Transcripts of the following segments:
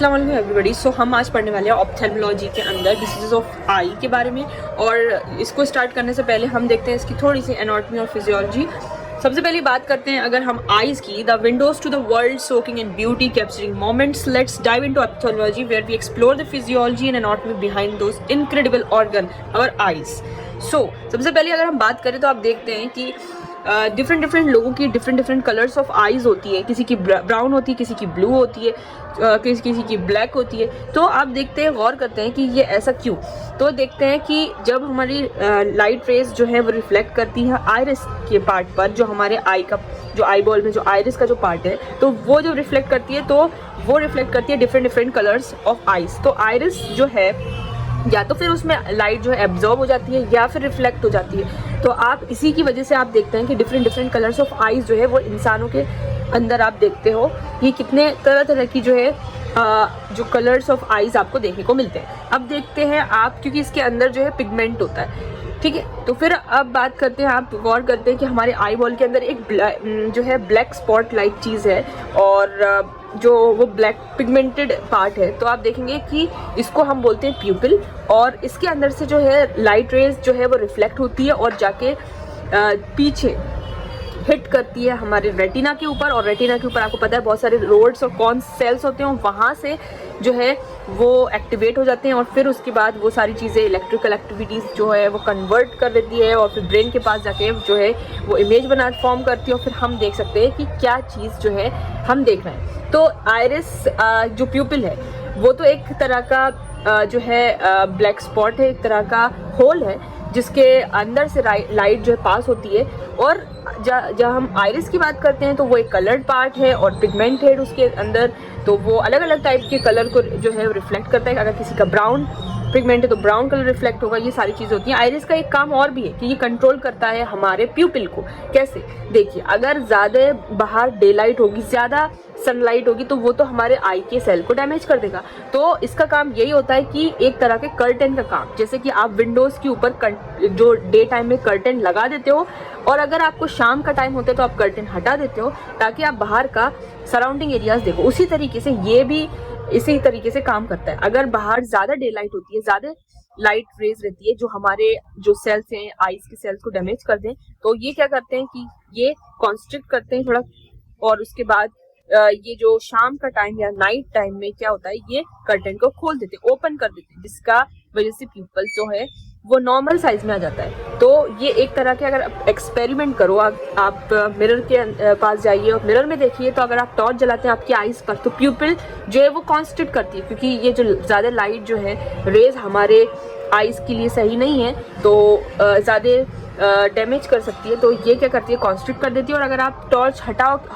अस्सलाम वालेकुम एवरीबॉडी। सो हम आज पढ़ने वाले हैं ऑप्थेल्मोलॉजी के अंदर डिसीजेज ऑफ आई के बारे में। और इसको स्टार्ट करने से पहले हम देखते हैं इसकी थोड़ी सी एनाटॉमी और फिजियोलॉजी। सबसे पहले बात करते हैं अगर हम आईज की, the windows to the world soaking in beauty capturing moments. Let's dive into ophthalmology where we explore the physiology and anatomy behind those incredible organ our eyes. So सबसे पहले अगर हम बात करें तो आप देखते हैं कि डिफरेंट लोगों की डिफरेंट कलर्स ऑफ आईज होती है। किसी की ब्राउन होती है, किसी की ब्लू होती है, किसी की ब्लैक होती है। तो आप देखते हैं, गौर करते हैं कि ये ऐसा क्यों। तो देखते हैं कि जब हमारी लाइट रेज जो है वो रिफ्लेक्ट करती है आइरिस के पार्ट पर, जो हमारे आई का जो आई बॉल में जो आइरिस का जो पार्ट है, तो वो जब रिफ्लेक्ट करती है तो वो रिफ्लेक्ट करती है डिफरेंट कलर्स ऑफ आइज। तो आइरिस जो है या तो फिर उसमें लाइट जो है एब्जॉर्ब हो जाती है या फिर रिफ्लेक्ट हो जाती है। तो आप इसी की वजह से आप देखते हैं कि डिफरेंट कलर्स ऑफ आईज जो है वो इंसानों के अंदर आप देखते हो ये कितने तरह की जो है जो कलर्स ऑफ आईज आपको देखने को मिलते हैं। अब देखते हैं आप, क्योंकि इसके अंदर जो है पिगमेंट होता है, ठीक है। तो फिर अब बात करते हैं, आप गौर करते हैं कि हमारे आई बॉल के अंदर एक जो है ब्लैक स्पॉट लाइक चीज़ है और जो वो ब्लैक पिगमेंटेड पार्ट है। तो आप देखेंगे कि इसको हम बोलते हैं प्यूपिल, और इसके अंदर से जो है लाइट रेज जो है वो रिफ्लेक्ट होती है और जाके पीछे हिट करती है हमारे रेटिना के ऊपर। और रेटिना के ऊपर आपको पता है बहुत सारे रोड्स और कॉन सेल्स होते हैं, वहाँ से जो है वो एक्टिवेट हो जाते हैं और फिर उसके बाद वो सारी चीज़ें इलेक्ट्रिकल एक्टिविटीज़ जो है वो कन्वर्ट कर देती है और फिर ब्रेन के पास जाके जो है वो इमेज बना फॉर्म करती है और फिर हम देख सकते हैं कि क्या चीज़ जो है हम देख रहे हैं। तो आइरिस जो प्यूपिल है वो तो एक तरह का जो है ब्लैक स्पॉट है, एक तरह का होल है जिसके अंदर से लाइट जो है पास होती है। और जब हम आइरिस की बात करते हैं तो वो एक कलर्ड पार्ट है और पिगमेंट है उसके अंदर, तो वो अलग अलग टाइप के कलर को जो है रिफ्लेक्ट करता है। अगर किसी का ब्राउन पिगमेंट है तो ब्राउन कलर रिफ्लेक्ट होगा। ये सारी चीज़ें होती हैं। आइरिस का एक काम और भी है कि ये कंट्रोल करता है हमारे प्यूपिल को। कैसे? देखिए, अगर ज़्यादा बाहर डे लाइट होगी, ज़्यादा सनलाइट होगी, तो वो तो हमारे आई के सेल को डैमेज कर देगा। तो इसका काम यही होता है कि एक तरह के कर्टन का काम, जैसे कि आप विंडोज़ के ऊपर जो डे टाइम में कर्टन लगा देते हो और अगर आपको शाम का टाइम होता है तो आप कर्टन हटा देते हो ताकि आप बाहर का सराउंडिंग एरियाज देखो। उसी तरीके से ये भी इसी तरीके से काम करता है। अगर बाहर ज़्यादा डे लाइट होती है, ज़्यादा लाइट रेज रहती है जो हमारे जो सेल्स हैं आईज के सेल्स को डैमेज कर दें, तो ये क्या करते हैं कि ये कॉन्स्ट्रिक्ट करते हैं थोड़ा, और उसके बाद ये जो शाम का टाइम या नाइट टाइम में क्या होता है, ये कर्टन को खोल देते हैं, ओपन कर देते हैं, जिसका वजह से प्यूपल जो है वो नॉर्मल साइज में आ जाता है। तो ये एक तरह के, अगर आप एक्सपेरिमेंट करो, आप मिरर के पास जाइए और मिरर में देखिए, तो अगर आप टॉर्च जलाते हैं आपकी आईज पर तो प्यूपिल जो है वो कॉन्स्ट्रिक्ट करती है, क्योंकि ये जो ज़्यादा लाइट जो है रेज हमारे आईज के लिए सही नहीं है, तो ज़्यादा डैमेज कर सकती है। तो ये क्या करती है, कॉन्स्ट्रिक्ट कर देती है। और अगर आप टॉर्च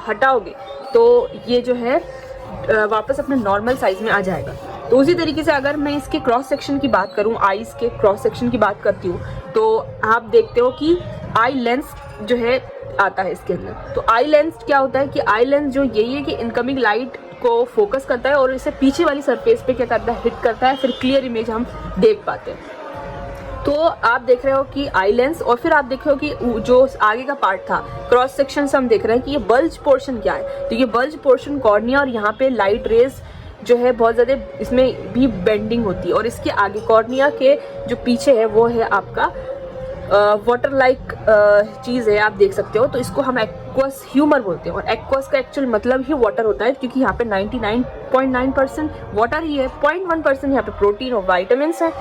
हटाओगे तो ये जो है वापस अपने नॉर्मल साइज में आ जाएगा। तो उसी तरीके से अगर मैं इसके क्रॉस सेक्शन की बात करूं, आईज के क्रॉस सेक्शन की बात करती हूँ, तो आप देखते हो कि आई लेंस जो है आता है इसके अंदर। तो आई लेंस क्या होता है कि आई लेंस जो यही है कि इनकमिंग लाइट को फोकस करता है और इसे पीछे वाली सरफेस पे क्या करता है, हिट करता है, फिर क्लियर इमेज हम देख पाते हैं। तो आप देख रहे हो कि आई लेंस, और फिर आप देख रहे हो कि जो आगे का पार्ट था क्रॉस सेक्शन से हम देख रहे हैं कि ये बल्ज पोर्शन क्या है। तो ये बल्ज पोर्शन कॉर्निया, और यहाँ पे लाइट रेज जो है बहुत ज़्यादा इसमें भी बेंडिंग होती है। और इसके आगे कॉर्निया के जो पीछे है वो है आपका वाटर लाइक चीज़ है, आप देख सकते हो। तो इसको हम एक्वस ह्यूमर बोलते हैं, और एक्वस का एक्चुअल मतलब ही वाटर होता है, क्योंकि यहाँ पे 99.9% वाटर ही है, 0.1% यहाँ पे प्रोटीन और वाइटामिन्स है।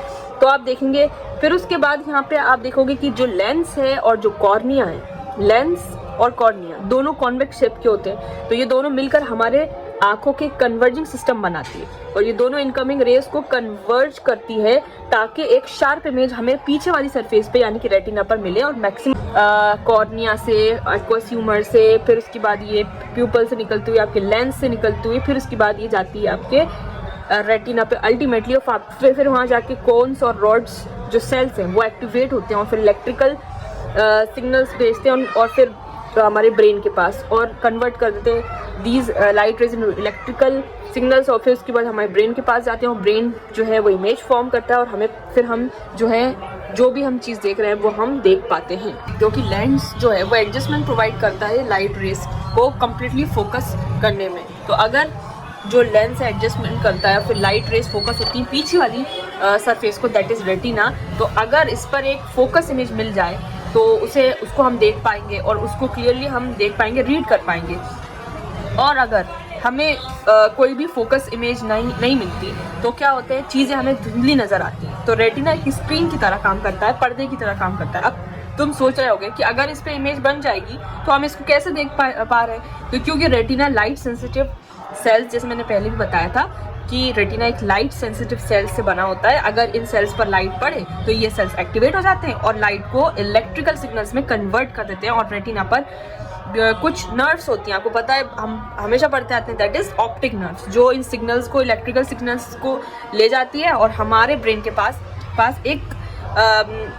तो आप देखेंगे फिर उसके बाद यहाँ पे आप देखोगे कि जो लेंस है और जो कॉर्निया है, लेंस और कॉर्निया दोनों कॉन्वेक्स शेप के होते हैं। तो ये दोनों मिलकर हमारे आंखों के कन्वर्जिंग सिस्टम बनाती है, और ये दोनों इनकमिंग रेज को कन्वर्ज करती है ताकि एक शार्प इमेज हमें पीछे वाली सरफेस पे यानी कि रेटिना पर मिले। और मैक्सिमम कॉर्निया से, एक्वस ह्यूमर से, फिर उसके बाद ये प्यूपल से निकलती हुई आपके लेंस से निकलती हुई, फिर उसके बाद ये जाती है आपके रेटिना पे अल्टीमेटली, और फिर वहाँ जाके कोन्स और रॉड्स जो सेल्स हैं वो एक्टिवेट होते हैं और फिर इलेक्ट्रिकल सिग्नल्स भेजते हैं और फिर हमारे ब्रेन के पास और कन्वर्ट कर देते हैं these light rays in electrical signals. और फिर उसके बाद हमारे ब्रेन के पास जाते हैं और ब्रेन जो है वो इमेज फॉर्म करता है और हमें फिर हम जो है जो भी हम चीज़ देख रहे हैं वो हम देख पाते हैं, क्योंकि लेंस जो है वो एडजस्टमेंट प्रोवाइड करता है लाइट रेज को कम्प्लीटली फोकस करने में। तो अगर जो लेंस है एडजस्टमेंट करता है, फिर लाइट रेस फोकस होती है पीछे वाली सरफेस को, दैट इज़ रेटिना। तो अगर इस पर एक फोकस इमेज मिल जाए तो उसको हम देख पाएंगे और उसको क्लियरली हम देख पाएंगे, रीड कर पाएंगे। और अगर हमें कोई भी फोकस इमेज नहीं मिलती तो क्या होता है, चीज़ें हमें धुंधली नज़र आती हैं। तो रेटिना एक स्क्रीन की तरह काम करता है, पर्दे की तरह काम करता है। अब तुम सोच रहे होगे कि अगर इस पर इमेज बन जाएगी तो हम इसको कैसे देख पा रहे हैं। तो क्योंकि रेटिना लाइट सेंसिटिव सेल्स, जैसे मैंने पहले भी बताया था कि रेटिना एक लाइट सेंसिटिव सेल्स से बना होता है। अगर इन सेल्स पर लाइट पड़े तो ये सेल्स एक्टिवेट हो जाते हैं और लाइट को इलेक्ट्रिकल सिग्नल्स में कन्वर्ट कर देते हैं। और रेटिना पर कुछ नर्व्स होती हैं, आपको पता है, हम हमेशा पढ़ते आते हैं, दैट इज ऑप्टिक नर्व्स, जो इन सिग्नल्स को, इलेक्ट्रिकल सिग्नल्स को ले जाती है और हमारे ब्रेन के पास एक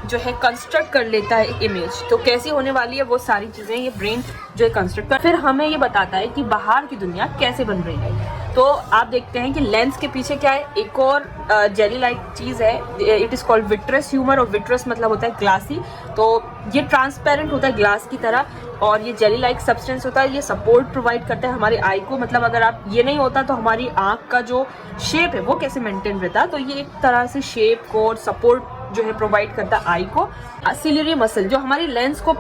जो है कंस्ट्रक्ट कर लेता है इमेज। तो कैसी होने वाली है वो सारी चीज़ें ये ब्रेन जो है कंस्ट्रक्ट कर, फिर हमें ये बताता है कि बाहर की दुनिया कैसे बन रही है। तो आप देखते हैं कि लेंस के पीछे क्या है, एक और जेली लाइक चीज़ है, it is called vitreous humour, और विट्रस मतलब होता है ग्लासी। तो ये ट्रांसपेरेंट होता है ग्लास की तरह और ये जेली लाइक सब्सटेंस होता है। ये सपोर्ट प्रोवाइड करता है हमारी आई को, मतलब अगर आप ये नहीं होता तो हमारी आँख का जो शेप है वो कैसे मेंटेन रहता। तो ये एक तरह से शेप को और सपोर्ट जो है प्रोवाइड करता है आई को। सिलियरी मसल जो हमारी लेंस को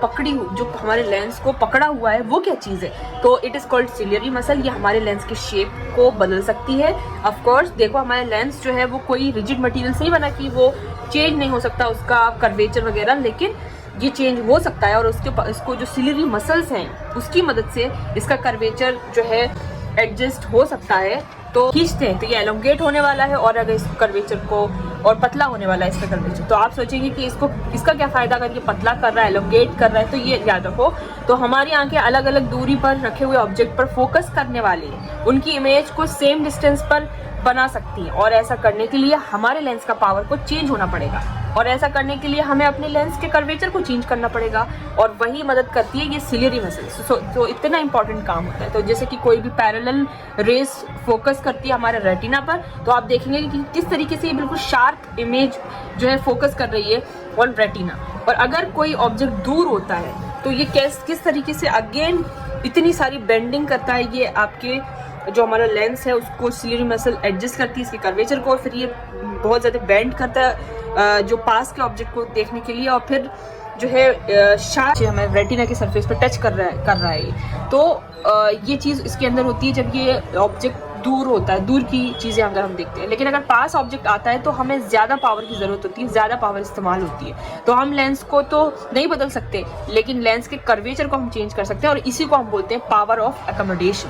पकड़ा हुआ है वो क्या चीज़ है, तो it is called ciliary muscle. ये हमारे लेंस के शेप को बदल सकती है। ऑफ कोर्स देखो, हमारे लेंस जो है वो कोई रिजिड मटेरियल से ही बना कि वो चेंज नहीं हो सकता उसका कर्वेचर वगैरह, लेकिन ये चेंज हो सकता है और इसको जो सिलियरी मसल्स हैं उसकी मदद से इसका कर्वेचर जो है एडजस्ट हो सकता है। तो खींचते हैं तो ये एलोंगेट होने वाला है, और अगर इस कर्वेचर को, और पतला होने वाला है इसका कर्वेचर। तो आप सोचेंगे कि इसका क्या फ़ायदा, अगर ये पतला कर रहा है, एलोंगेट कर रहा है, तो ये याद रखो। तो हमारी आंखें अलग अलग दूरी पर रखे हुए ऑब्जेक्ट पर फोकस करने वाली है, उनकी इमेज को सेम डिस्टेंस पर बना सकती है। और ऐसा करने के लिए हमारे लेंस का पावर को चेंज होना पड़ेगा, और ऐसा करने के लिए हमें अपने लेंस के कर्वेचर को चेंज करना पड़ेगा, और वही मदद करती है ये सिलियरी मसल्स। तो इतना इंपॉर्टेंट काम होता है। तो जैसे कि कोई भी पैरेलल रेस फोकस करती है हमारे रेटिना पर, तो आप देखेंगे कि किस तरीके से ये बिल्कुल शार्प इमेज जो है फोकस कर रही है ऑन रेटिना। और अगर कोई ऑब्जेक्ट दूर होता है तो ये किस तरीके से अगेन इतनी सारी बेंडिंग करता है, ये आपके जो हमारा लेंस है उसको सिलियरी मसल एडजस्ट करती है इसके कर्वेचर को, और फिर ये बहुत ज़्यादा बेंड करता है जो पास के ऑब्जेक्ट को देखने के लिए, और फिर जो है शार्प हमें रेटिना के सरफेस पर टच कर रहा है। तो ये चीज़ इसके अंदर होती है जब ये ऑब्जेक्ट दूर होता है, दूर की चीज़ें अगर हम देखते हैं। लेकिन अगर पास ऑब्जेक्ट आता है तो हमें ज़्यादा पावर की ज़रूरत होती है, ज़्यादा पावर इस्तेमाल होती है। तो हम लेंस को तो नहीं बदल सकते, लेकिन लेंस के कर्वेचर को हम चेंज कर सकते हैं, और इसी को हम बोलते हैं पावर ऑफ अकोमोडेशन।